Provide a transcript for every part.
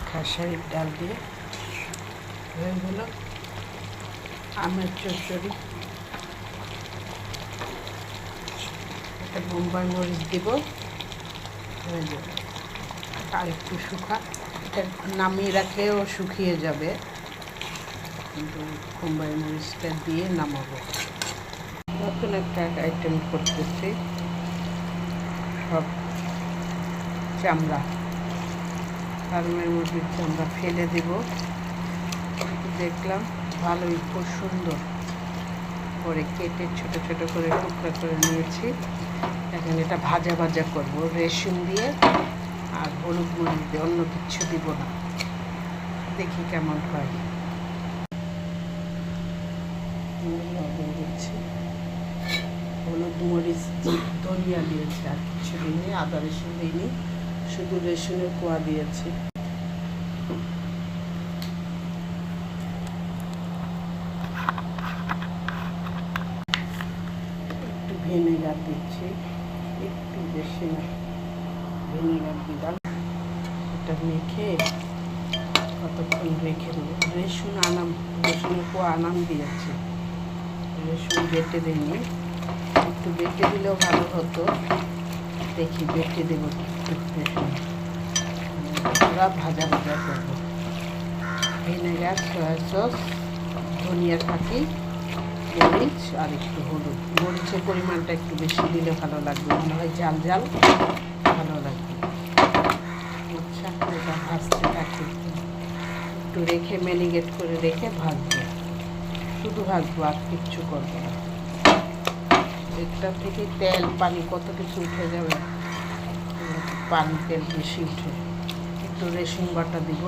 খেসারির ডাল দিয়ে হয়ে গেল আমের চচ্চড়ি। একটা বোম্বাই মরিচ দিব, হয়ে যাবে। আর একটু শুকা, এটা নামিয়ে রাখলেও শুকিয়ে যাবে, কিন্তু বোম্বাই মরিচটা দিয়ে নামাবো। নতুন একটা আইটেম করতেছি, সব চামড়া, ফার্মের মুরগির চামড়া ফেলে দেব। দেখলাম ভালোই, খুব সুন্দর করে কেটে ছোট ছোট করে টুকরা করে নিয়েছি। এখন এটা ভাজা ভাজা করব রেশন দিয়ে আর হলুদ মরিচ দিয়ে, অন্য কিচ্ছু দিব না। দেখি কেমন হয়। লবণ দিচ্ছি, হলুদ মরিচ ধনিয়া দিয়েছি, আর কিছু দিইনি, আদা রসুন দিইনি, শুধু রসুনের কোয়া দিয়েছি। একটু ভিনেগার দিচ্ছি, একটু বেশি না, ভিনেগার দিলাম। এটা মেখে কতক্ষণ রেখে দেবো। রসুনের কোয়া আনাম দিয়েছি, রসুন বেটে দিইনি, একটু বেটে দিলেও ভালো হতো। দেখি বেটে দেবো একটু রসুন, পুরা ভাজা ভাজা করবো। ভিনেগার, সয়া সস, ধনিয়ার ফাঁকি, মরিচ আর একটু হলুদ। মরিচের পরিমাণটা একটু বেশি দিলে ভালো লাগবে, মনে হয় ঝাল ঝাল ভালো লাগবে। আচ্ছা, এটা ভাজতে থাকি, একটু রেখে ম্যারিনেট করে রেখে ভাজবো, শুধু ভাজবো, আর কিচ্ছু করবো না। একটা থেকে তেল পানি কত কিছু উঠে যাবে, পানি তেল বেশি উঠে। একটু রসুন বাটা দিব,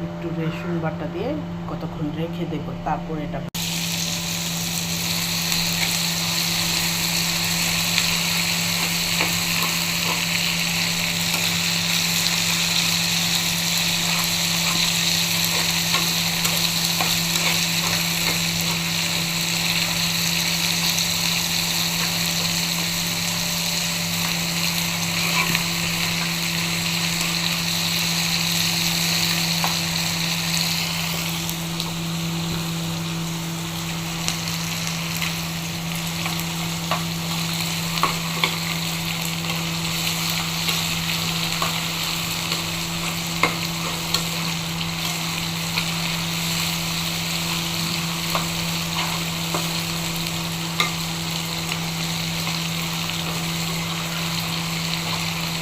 একটু রসুন বাটা দিয়ে কতক্ষণ রেখে দেবো, তারপর এটা